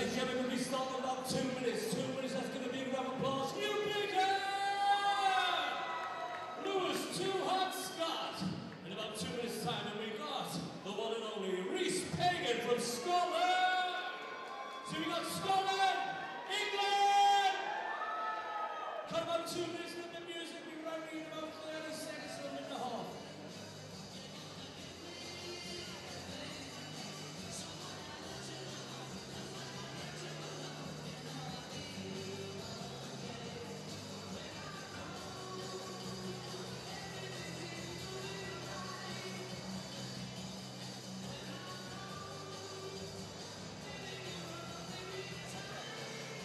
ladies and gentlemen, we'll be starting in about 2 minutes. 2 minutes, let's give a big round of applause. New Pagan Vs Scott. In about 2 minutes' time, and we got the one and only Pagan from Scotland. So we got Scotland, England. Cut about 2 minutes with the music. We'll be right in about 30 seconds to a minute and a half.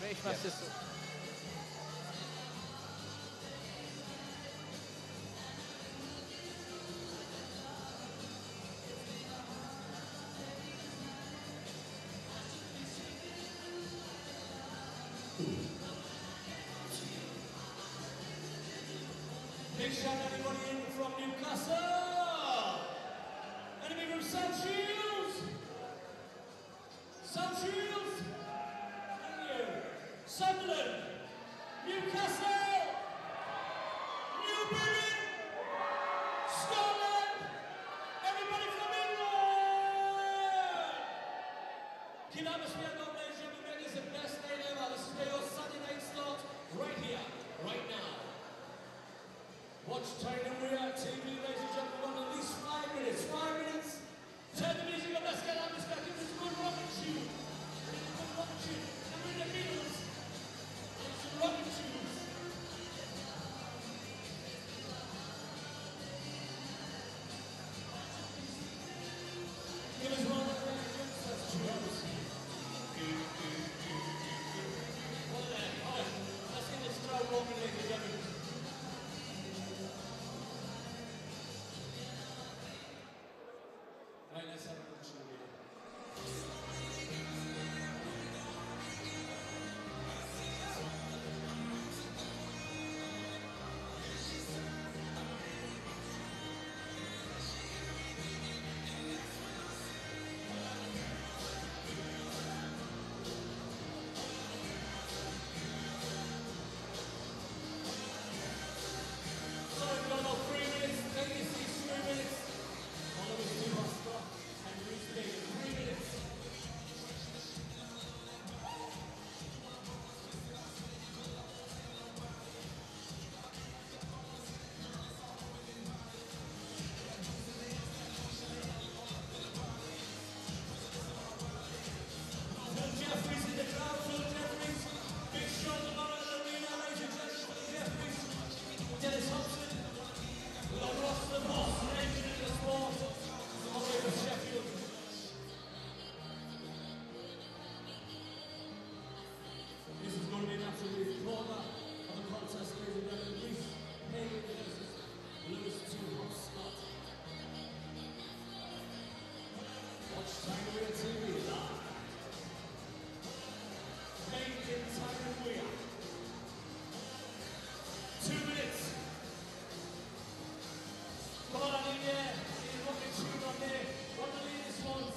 Weź ma sysu. Big shout out anybody in from Newcastle? Anybody from South Shields? South Shields? Thank you. Sunderland, Newcastle, New Britain, Scotland, everybody from England! Keep the atmosphere going, ladies and gentlemen. This is the best night ever. This is where your Sunday night starts, right here, right now. Watch Pagan Vs TV, ladies and gentlemen. We've got at least 5 minutes. 5 minutes. Turn the music up. Let's get the atmosphere. Give this good rocket tune. Good rocket tune. And we're in the Beatles. It's rocket tunes. Give us one of the that's drums. What the heck? All right. Let's get this crowd walking, ladies and gentlemen. Right, let's have a good show here. So we've got about 3 minutes. Take your seats, 3 minutes. All of us do our stuff. And Pagan, 3 minutes. Phil Jeffries in the crowd, Phil Jeffries. Big shot of honor at the arena, ladies and gentlemen. Phil Jeffries, Dennis Hobson. We've got Ross the Boss, legend in the sport. All the way from Sheffield. This is going to be an absolute corner of the contest, ladies and gentlemen. Pagan Vs Scott. Watch Pagan Vs TV live. Pagan Vs. 2 minutes. Come on, I need you. Rocket tune on there. One of the latest ones.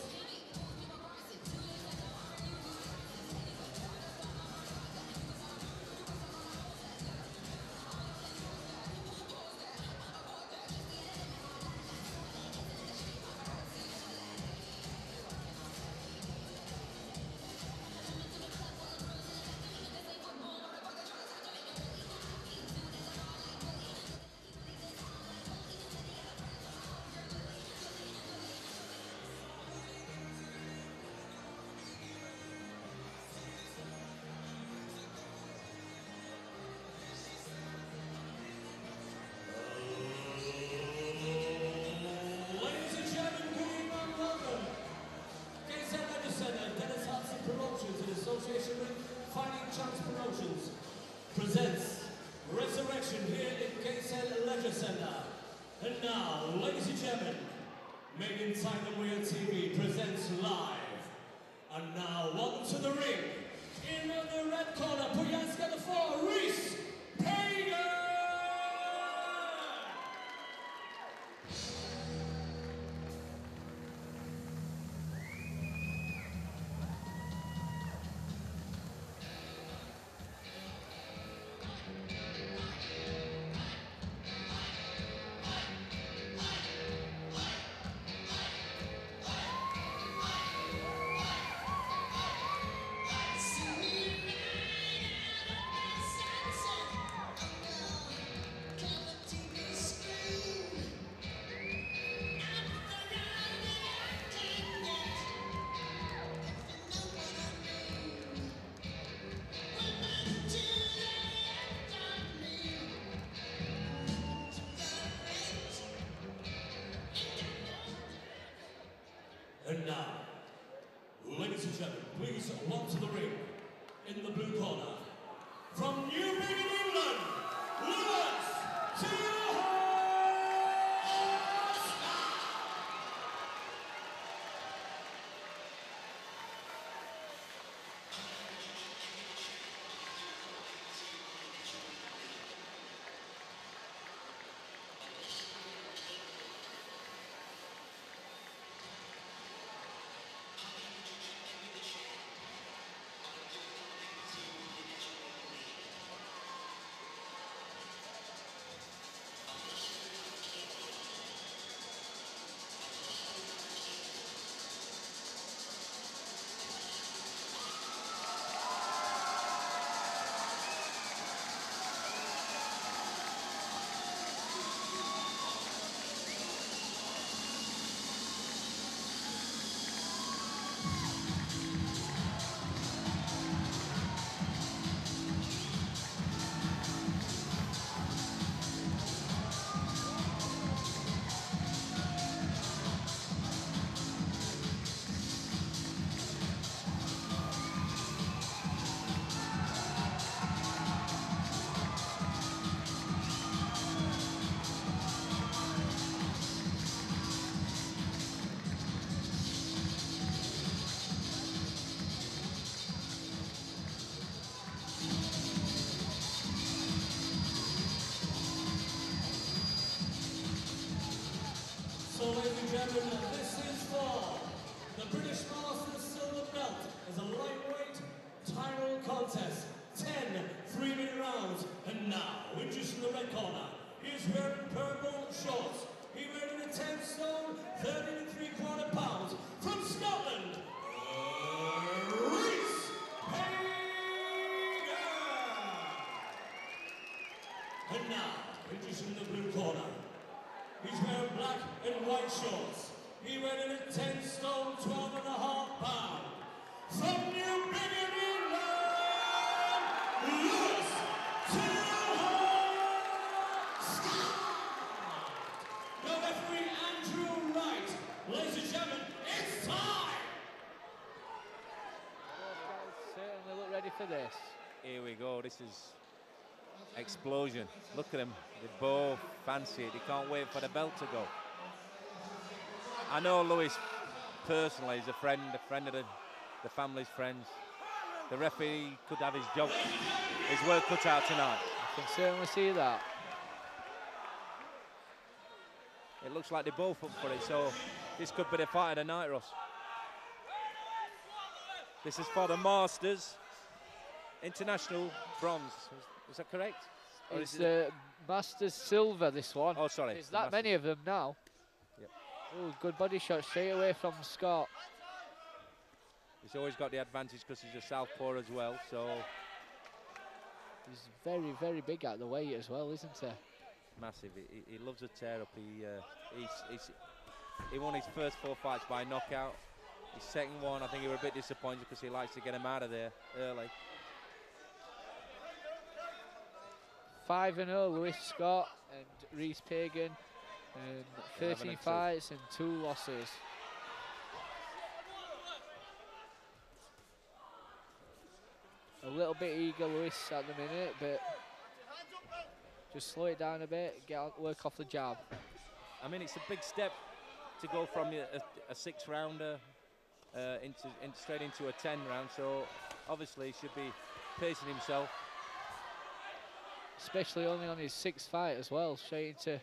Association with Fighting Chance Promotions presents Resurrection here in Gateshead Leisure Centre. And now, ladies and gentlemen, Pagan Vs TV presents live. And now, welcome to the ring. In the red corner, put your hands together for Pagan! gentlemen, this is for the British Masters Silver Belt as a lightweight title contest. 10 3-minute rounds. And now, introducing the red corner, he is wearing purple shorts. He weighed in at 10 stone, 13 3/4 pounds. From Scotland, Pagan. And now, introducing the blue corner. He's wearing black and white shorts. He weighed in at 10 stone, 12.5 pounds. From New Britain, England, Scott. The referee, Andrew Wright. Ladies and gentlemen, it's time. Certainly look ready for this. Here we go. This is explosion. Look at them. They both fancy it. They can't wait for the belt to go. I know Lewis personally is a friend of the family's friends. The referee could have his job, his work cut out tonight. I can certainly see that. It looks like they're both up for it, so this could be the fight of the night, Ross. This is for the Masters International Bronze. Is that correct? Or It's the Masters Silver, this one. Oh, sorry. There's that many of them now. Yep. Oh, good body shot straight away from Scott. He's always got the advantage because he's a southpaw as well, so... He's very, very big at the weight as well, isn't he? Massive. He loves a tear up. He won his first 4 fights by knockout. His second one, I think he was a bit disappointed because he likes to get him out of there early. 5-0, Lewis Scott and Rhys Pagan, and 13 fights and 2 losses. A little bit eager, Lewis, at the minute, but just slow it down a bit, work off the jab. I mean, it's a big step to go from a 6-rounder straight into a 10 round, so obviously he should be pacing himself. Especially only on his 6th fight as well, straight into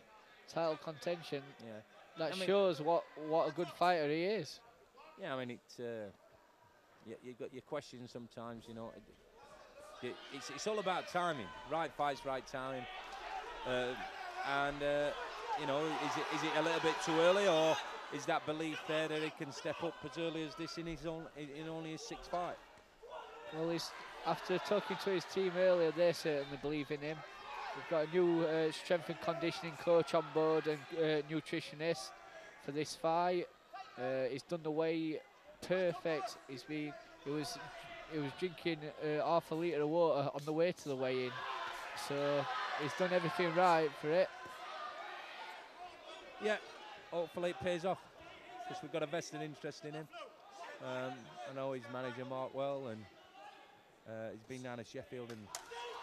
title contention. Yeah, that shows what a good fighter he is. Yeah, I mean, you've got your questions sometimes, you know. It's all about timing, right fights, right timing, you know, is it a little bit too early, or is that belief there that he can step up as early as this in only his 6th fight? Well, after talking to his team earlier, they certainly believe in him. We've got a new strength and conditioning coach on board and nutritionist for this fight. He's done the weigh perfect. He was drinking half a litre of water on the way to the weigh-in, so he's done everything right for it. Yeah, hopefully it pays off, because we've got a vested interest in him. I know his manager Mark well, and he's been down to Sheffield and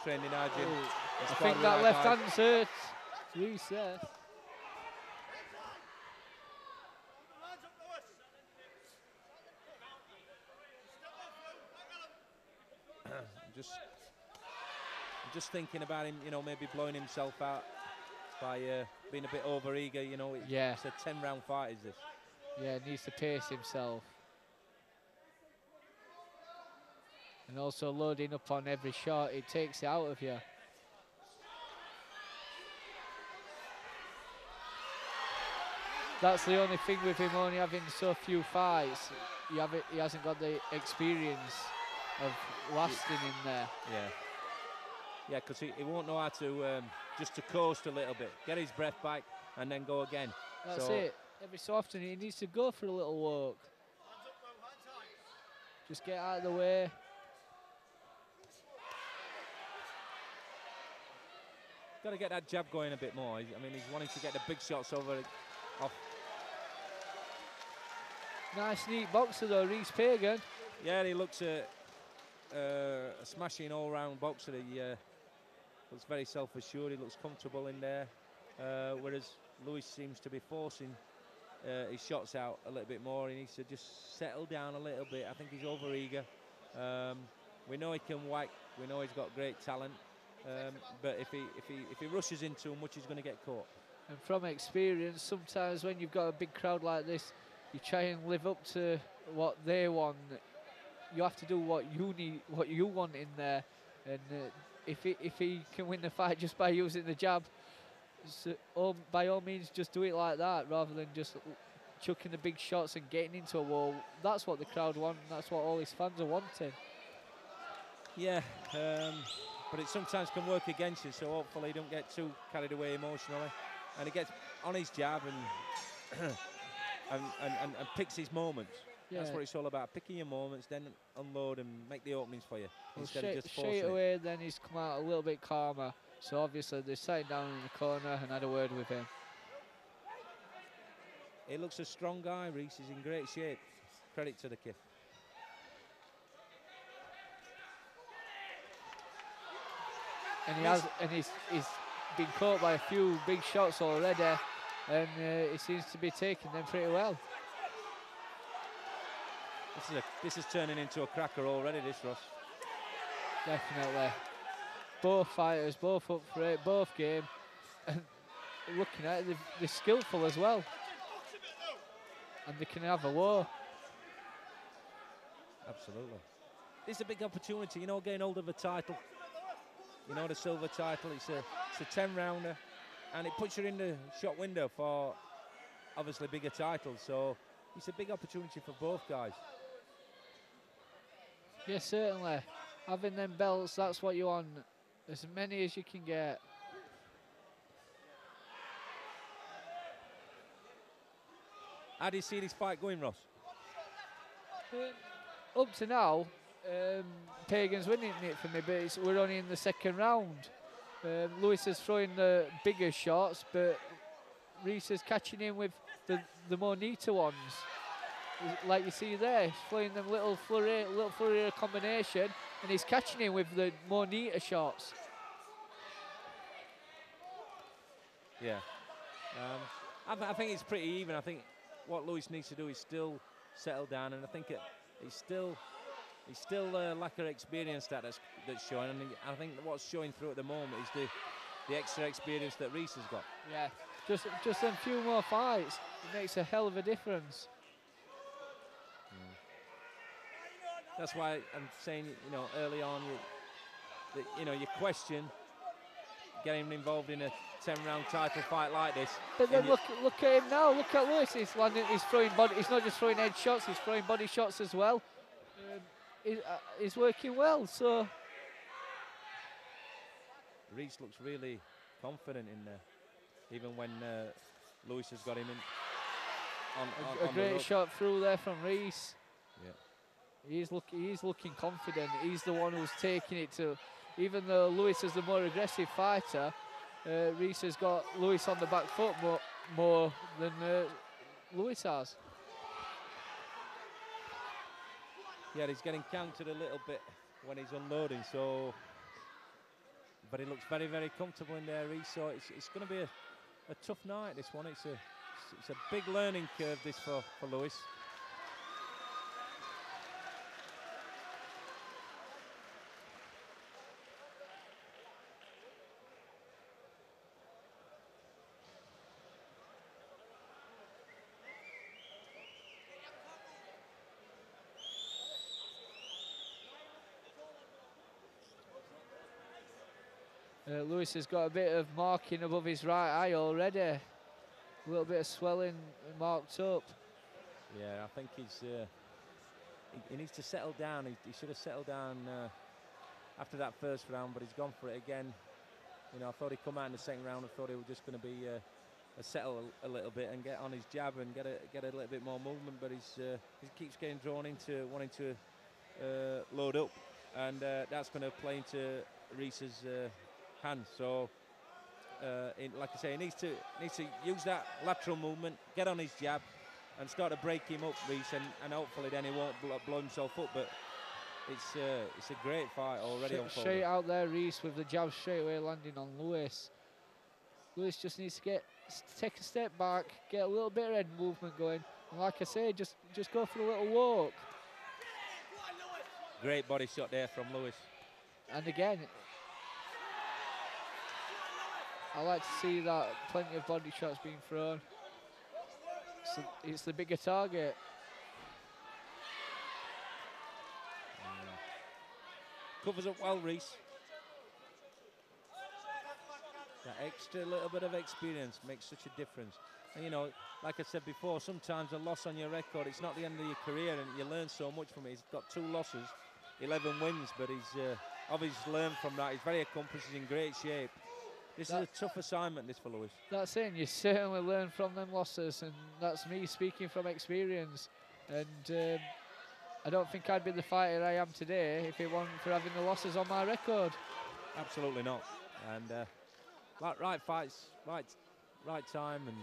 trained in our gym. I think that left hand's hurt. Rhys there. I'm just thinking about him, you know, maybe blowing himself out by being a bit over-eager, you know. Yeah. It's a 10-round fight, is this? Yeah, needs to pace himself. And also loading up on every shot, it takes it out of you. That's the only thing with him only having so few fights. He hasn't got the experience of lasting in there. Yeah. Yeah, because he won't know how to just to coast a little bit, get his breath back, and then go again. That's it. Every so often he needs to go for a little walk. Just get out of the way. Got to get that jab going a bit more. I mean, he's wanting to get the big shots off. Nice, neat boxer though, Rhys Pagan. Yeah, he looks a smashing all-round boxer. He looks very self-assured. He looks comfortable in there, whereas Lewis seems to be forcing his shots out a little bit more. He needs to just settle down a little bit. I think he's over-eager. We know he can whack. We know he's got great talent. But if he rushes in too much, he's going to get caught. And from experience, sometimes when you've got a big crowd like this, you try and live up to what they want. You have to do what you need, what you want in there. And if he can win the fight just by using the jab, so, by all means, just do it like that, rather than just chucking the big shots and getting into a wall. That's what the crowd want. That's what all his fans are wanting. Yeah, but it sometimes can work against you. So hopefully, he don't get too carried away emotionally, and he gets on his jab and and picks his moments. Yeah. That's what it's all about, picking your moments, then unload and make the openings for you, instead of just forcing it. Away, then he's come out a little bit calmer. So obviously they're sitting down in the corner and had a word with him. He looks a strong guy, Reese. He's in great shape. Credit to the kid. And he's been caught by a few big shots already, and he seems to be taking them pretty well. This is turning into a cracker already, this, Ross. Definitely. Both fighters, both up for it, both game. And looking at it, they're skillful as well. And they can have a war. Absolutely. It's a big opportunity, you know, getting hold of a title. You know, the silver title, it's a 10-rounder. And it puts you in the shot window for, obviously, bigger titles. So it's a big opportunity for both guys. Yeah, certainly. Having them belts, that's what you want. As many as you can get. How do you see this fight going, Ross? Up to now, Pagan's winning it for me, but we're only in the second round. Lewis is throwing the bigger shots, but Reese is catching him with the more neater ones. Like you see there, he's throwing them little flurry combination, and he's catching him with the more neater shots. Yeah, I think it's pretty even. I think what Lewis needs to do is still settle down, and I think he's still lack of experience that's showing, and I think what's showing through at the moment is the extra experience that Reese has got. Yeah, just a few more fights, it makes a hell of a difference. That's why I'm saying, you know, early on, you question getting involved in a 10-round title fight like this. But then look at him now. Look at Lewis. He's landing. He's throwing body. He's not just throwing head shots. He's throwing body shots as well. He's working well. So Reese looks really confident in there, even when Lewis has got him in. A great shot through there from Reese. Yeah. He's looking confident. He's the one who's taking it to. Even though Lewis is the more aggressive fighter, Reese has got Lewis on the back foot more than Lewis has. Yeah, he's getting countered a little bit when he's unloading. So, but he looks very, very comfortable in there, Reese. So it's going to be a tough night. This one. It's a big learning curve. This for Lewis. Lewis has got a bit of marking above his right eye already. A little bit of swelling marked up. Yeah, I think he needs to settle down. He should have settled down after that first round, but he's gone for it again. You know, I thought he'd come out in the second round. I thought he was just going to be settle a little bit and get on his jab and get a little bit more movement, but he keeps getting drawn into wanting to load up, and that's going to play into Reese's hand. So, like I say, he needs to use that lateral movement, get on his jab, and start to break him up, Reese, and hopefully then he won't blow himself up. But it's a great fight already unfolding. Straight out there, Reese with the jab straight away landing on Lewis. Lewis just needs to take a step back, get a little bit of head movement going, and like I say, just go for a little walk. Great body shot there from Lewis. And again, I like to see that plenty of body shots being thrown. So it's the bigger target. Covers up well, Reese. That extra little bit of experience makes such a difference. And you know, like I said before, sometimes a loss on your record, it's not the end of your career, and you learn so much from it. He's got 2 losses, 11 wins, but he's obviously learned from that. He's very accomplished, he's in great shape. This is a tough assignment, this for Lewis. That's it, and you certainly learn from them losses, and that's me speaking from experience. And I don't think I'd be the fighter I am today if it wasn't for having the losses on my record. Absolutely not. And right fights, right time, and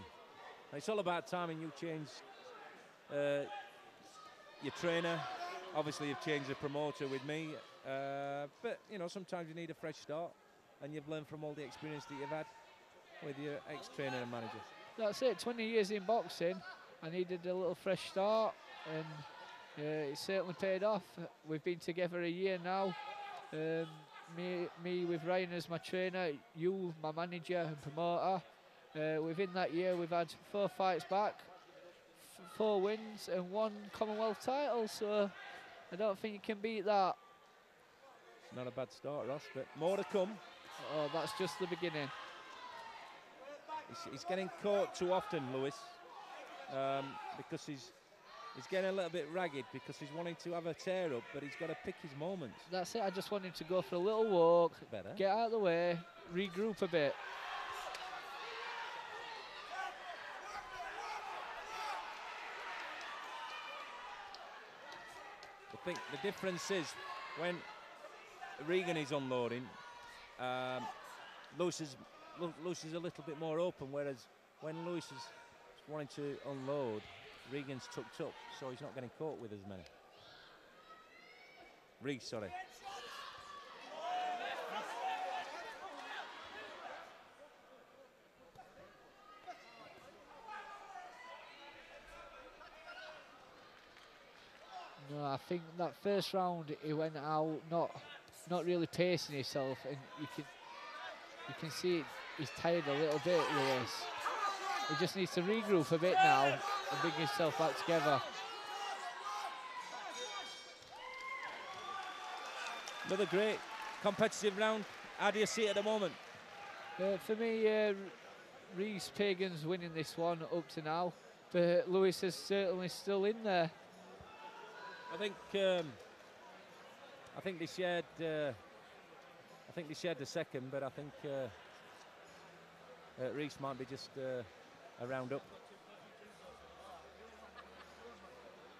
it's all about timing. You change your trainer. Obviously, you've changed the promoter with me, but you know, sometimes you need a fresh start, and you've learned from all the experience that you've had with your ex-trainer and manager. That's it. 20 years in boxing, I needed a little fresh start, and it certainly paid off. We've been together a year now. Me with Ryan as my trainer, you, my manager and promoter. Within that year, we've had 4 fights back, 4 wins and 1 Commonwealth title. So I don't think you can beat that. It's not a bad start, Ross, but more to come. Oh, that's just the beginning. He's getting caught too often, Lewis, because he's getting a little bit ragged because he's wanting to have a tear up, but he's got to pick his moments. That's it. I just want him to go for a little walk, get out of the way, regroup a bit. I think the difference is when Regan is unloading, Lewis is a little bit more open, whereas when Lewis is wanting to unload, Regan's tucked up, so he's not getting caught with as many. Reese, sorry. No, I think that first round he went out not really pacing himself, and you can see he's tired a little bit, Lewis. He just needs to regroup a bit now and bring himself back together. Another great competitive round. How do you see it at the moment? For me, Reese Pagan's winning this one up to now, but Lewis is certainly still in there. I think they shared. I think they shared the second, but I think Reese might be just a round up.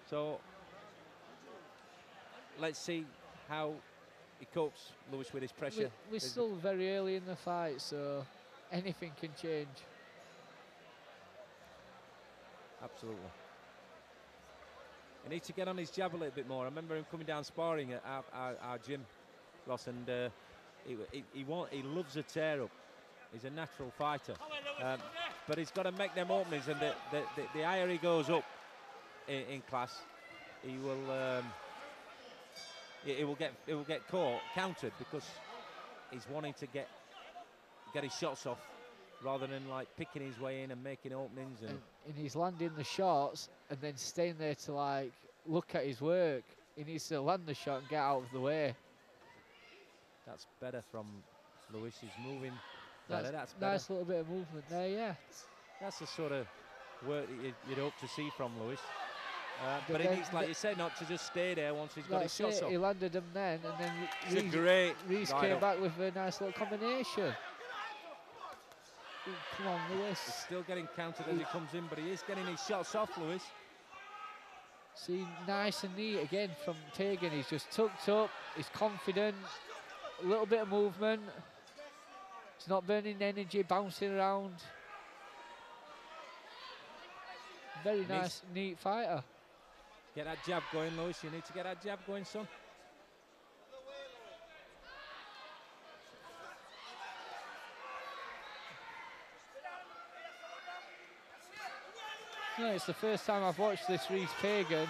So let's see how he copes, Lewis, with his pressure. We're still very early in the fight, so anything can change. Absolutely. He needs to get on his jab a little bit more. I remember him coming down sparring at our gym, Ross, and he loves a tear up. He's a natural fighter, but he's got to make them openings, and the higher he goes up in class, he will get countered because he's wanting to get his shots off rather than like picking his way in and making openings. And he's landing the shots and then staying there to like look at his work. He needs to land the shot and get out of the way. That's better from Lewis. He's moving. That's better. Nice little bit of movement there, yeah. That's the sort of work that you'd hope to see from Lewis. But he needs, like you said, not to just stay there once he's got his shots off. He landed them then, and then Reese came back with a nice little combination. Ooh, come on, Lewis. He's still getting counted as he comes in, but he is getting his shots off, Lewis. See, nice and neat again from Pagan. He's just tucked up, he's confident, a little bit of movement. He's not burning energy, bouncing around. Very nice, neat fighter. Get that jab going, Lewis. You need to get that jab going, son. No, it's the first time I've watched this Reese Pagan,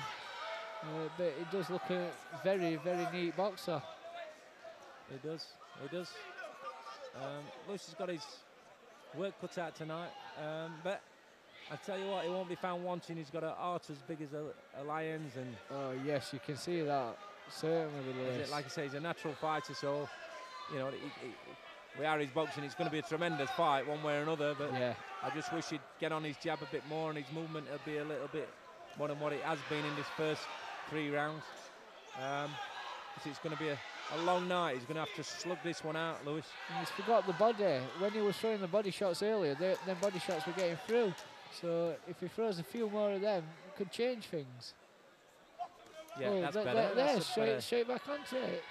but it does look a very, very neat boxer. It does. It does. Lewis has got his work cut out tonight. But I tell you what, he won't be found wanting. He's got a heart as big as a lion's, and Oh yes, you can see that certainly. Lewis. like I say, he's a natural fighter. So you know, we are his boxing. It's going to be a tremendous fight, one way or another. But yeah, I just wish he'd get on his jab a bit more, and his movement would be a little bit more than what it has been in this first 3 rounds. It's going to be a long night. He's going to have to slug this one out, Lewis. and he's forgot the body. When he was throwing the body shots earlier, them body shots were getting through. So if he throws a few more of them, it could change things. Yeah, that's better. There, straight back onto it.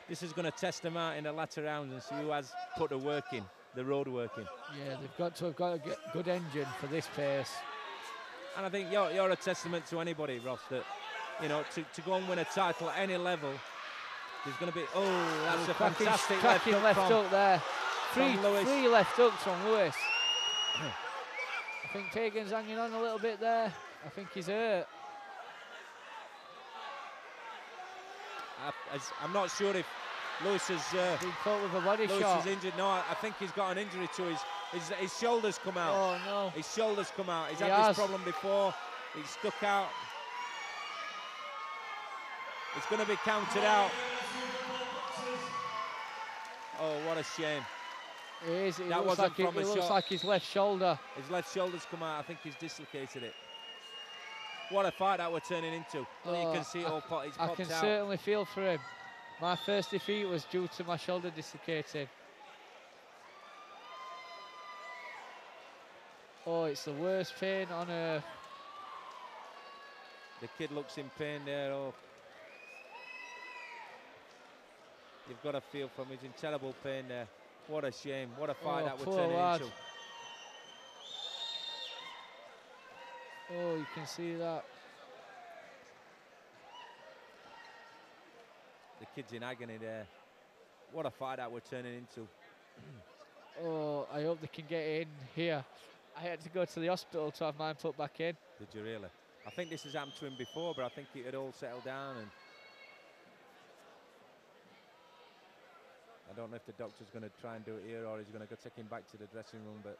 This is gonna test them out in the latter rounds and see who has put the work in, the road work in. Yeah, they've got to have got a good engine for this pace. And I think you're a testament to anybody, Ross, that you know to go and win a title at any level. There's going to be that's a fantastic cracking left hook there. Three left hooks from Lewis. I think Pagan's hanging on a little bit there. I think he's hurt. I'm not sure if Lewis has been caught with a body Lewis shot. is injured. No, I think he's got an injury to his shoulders come out. Oh no! His shoulders come out. He's He had has. this problem before. He's stuck out. It's going to be counted out. Oh, what a shame. It is. It That looks wasn't like from a it looks shot. like his left shoulder. His left shoulder's come out. I think he's dislocated it. What a fight that we're turning into. Well, you can see it all it's I popped can out. certainly feel for him. My first defeat was due to my shoulder dislocating. Oh, it's the worst pain on earth. The kid looks in pain there. Oh, you've got to feel from him. He's in terrible pain there. What a shame. What a fight that we're poor turning lad. into. Oh, you can see that. The kid's in agony there. What a fight that we're turning into. Oh, I hope they can get in here. I had to go to the hospital to have mine put back in. Did you really? I think this has happened to him before, but I think it had all settled down. And I don't know if the doctor's going to try and do it here or he's going to go take him back to the dressing room. But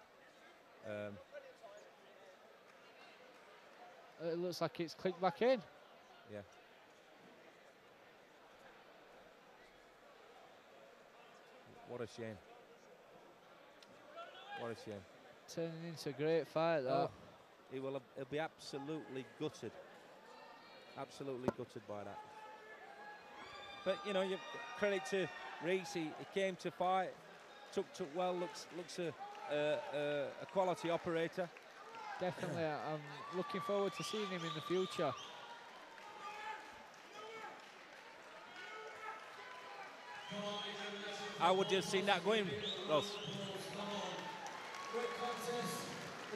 It looks like it's clicked back in. yeah. What a shame. What a shame. Turning into a great fight, though. Oh, he'll be absolutely gutted. Absolutely gutted by that. But you know, you credit to Reese. He came to fight, took well. Looks a quality operator. Definitely, I'm looking forward to seeing him in the future. How would you have seen that going, Ross?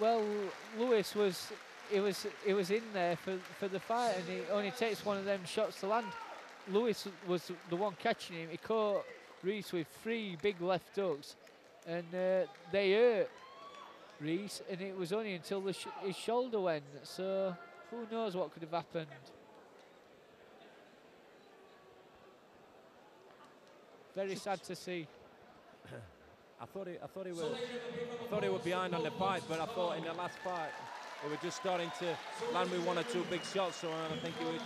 Well, Lewis was in there for the fight, and he only takes one of them shots to land. Lewis was the one catching him. He caught Reese with 3 big left hooks, and they hurt Reese, and it was only until his shoulder went. So who knows what could have happened. Very sad to see. I thought he were behind on the fight, but I thought in the last fight they were just starting to land with 1 or 2 big shots. So I think he would.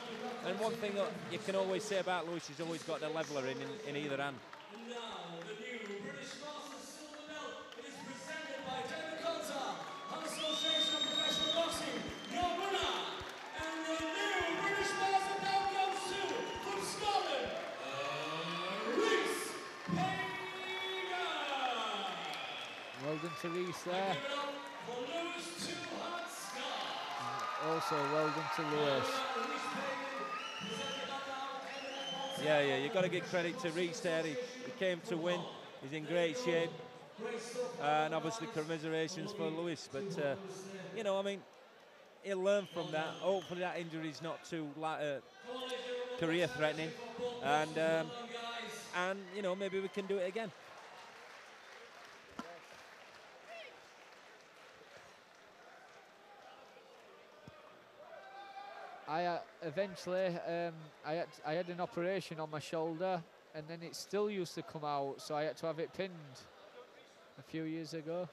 And one thing that you can always say about Lewis, he's always got the leveler in either hand. Well done to Reese there. Also well done to Lewis. Yeah, you've got to give credit to Reese there. He came to win. He's in great shape. And obviously commiserations for Lewis. But, you know, I mean, he'll learn from that. Hopefully that injury is not too career-threatening. And, you know, maybe we can do it again. Eventually I had an operation on my shoulder, and then it still used to come out, so I had to have it pinned a few years ago.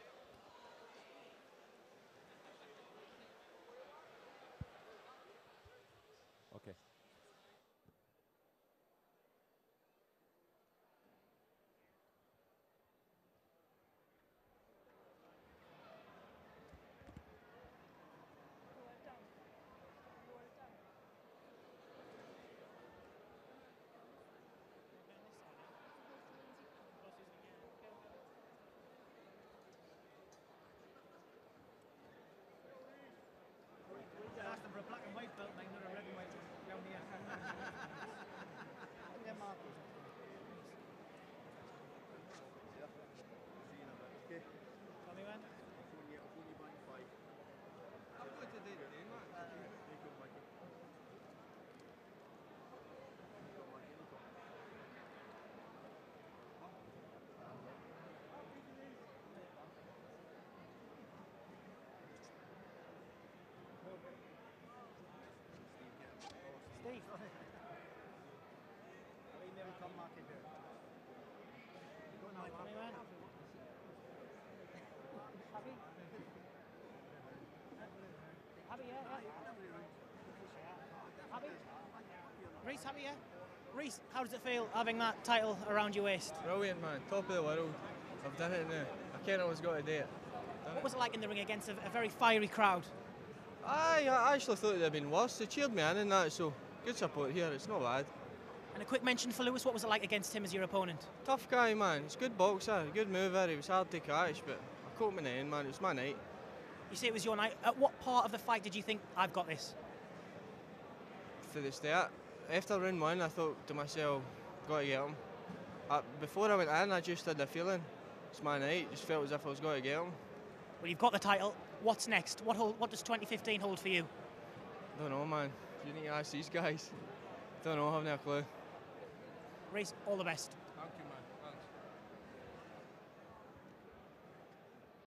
Okay. Asked them for a black and white belt, mate, not a red and white one down here. Yeah, Marcus. Tommy went? Steve. Reese, happy, yeah? Reese, how does it feel having that title around your waist? Brilliant, man. Top of the world. I've done it now. I can't always got to do it. What was it like in the ring against a very fiery crowd? I actually thought it'd have been worse. They cheered me in and that, so good support here. It's not bad. And a quick mention for Lewis, what was it like against him as your opponent? Tough guy, man. He's a good boxer, good mover. He was hard to catch, but I caught him in the end, man. It was my night. You say it was your night. At what part of the fight did you think, I've got this? To the start. After round one, I thought to myself, got to get him. Before I went in, I just had the feeling, it's my night. Just felt as if I was going to get him. Well, you've got the title. What's next? What does 2015 hold for you? Don't know, man. You need to ask these guys. Don't know, I haven't a clue. Reece, all the best.